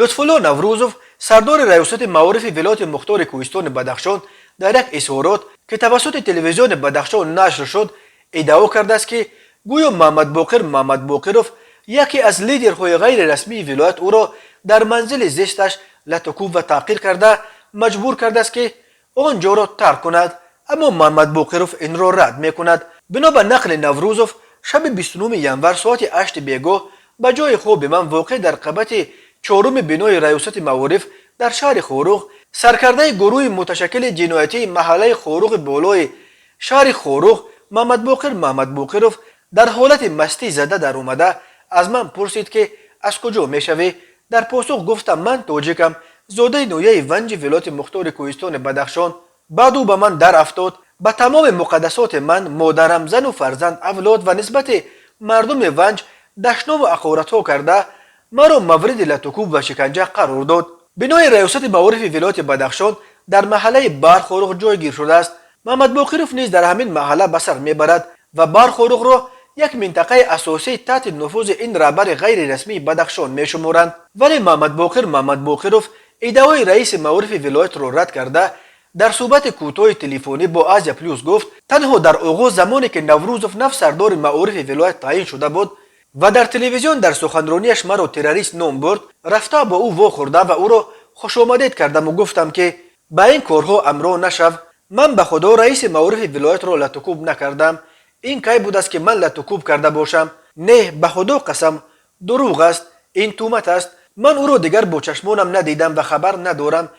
لطفالله نوروزوف سردار ریاست معارف ولایت مختار کوهستان بدخشان در یک اظهارات که توسط تلویزیون بدخشان نشر شد ادعا کرده است که گویا محمد باقروف یکی از لیدرهای غیر رسمی ولایت او را در منزل زیستش لطکوب و تعقیر کرده مجبور کرده است که آنجا را ترک کند، اما محمد باقروف این را رد می کند. بنا به نقل نوروزوف شب 29 ینور ساعت 8 بیگاه به جای خواب من واقع در قبت چهارم بنای ریاست معارف در شهر خوروغ سرکرده گروه متشکل جنایتی محله خوروغ بالای شهر خوروغ محمد باقروف در حالت مستی زده در اومده از من پرسید که از کجا میشوی؟ در پاسخ گفتم من تاجیکم، زاده نویه ونج ولایت مختار کوهستان بدخشان. بعد او به من در افتاد به تمام مقدسات من، مادرم، زن و فرزند، اولاد و نسبت مردم ونج دشنام و حقارت ها کرده مرا مورد لطکوب و شکنجه قرار داد. بنای ریاست معارف ولایت بدخشان در محله برخوروغ جایگیر شده است. محمد باقروف نیز در همین محله به سر میبرد و برخوروغ را یک منطقه اساسی تحت نفوذ این رهبر غیر رسمی بدخشان میشمارند. ولی محمد باقروف ادعای رئیس معارف ولایت را رد کرده در صحبت کوتاه تلفنی با آزیا پلوس گفت تنها در آغاز زمانی که نوروزوف نفس سردار معارف ولایت تعیین شده بود و در تلویزیون در سخنرانیش مرا تروریست نام برد، رفته با او واخورده و او را خوش آمدید کردم و گفتم که به این کارها امرا نشو. من به خدا رئیس معارف ولایت را لطکوب نکردم. این کی بود است که من لطکوب کرده باشم؟ نه، به خدا قسم، دروغ است، این تهمت است. من او را دیگر با چشمانم ندیدم و خبر ندارم.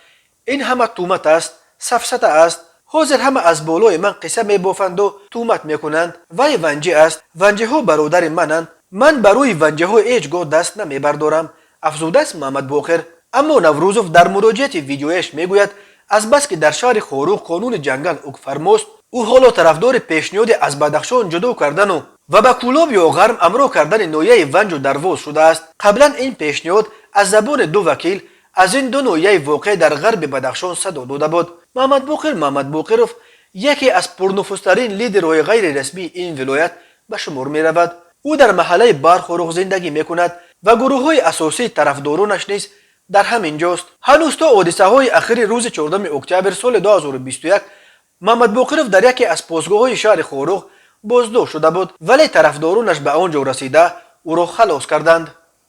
این همه تهمت است، سفسطه است. حاضر همه از بالای من قصه میبافند و تهمت میکنند. وی ونجی است، ونجی ها برادر منند، من بروی ونجی ها هیچگاه دست نمیبردارم، افزوده است محمد باقر. اما نوروزوف در مراجعه ویدیویش میگوید از بس که در شهر خوروغ قانون جنگل حکم فرماست، او حالا طرفدار پیشنهاد از بدخشان جدا کردن و به کولاب یا غرم امرا کردن نویه ونج و درواز شده است. قبلا این پیشنهاد از زبان دو وکیل از این دو نویه واقع در غرب بدخشان صدا داده بود. محمد باقروف یکی از پرنفوذترین لیدرهای غیر رسمی این ولایت به شمار می رود. او در محله برخوروغ زندگی می کند و گروه های اساسی طرفدارانش نیز در همین جاست. هنوز تا حادثه های اخیر روز 14 اکتبر سال 2021 محمد باقروف در یکی از پاسگاه های شهر خوروغ بازداشت شده بود، ولی طرفدارانش به آنجا رسیده او را خلاص کردند.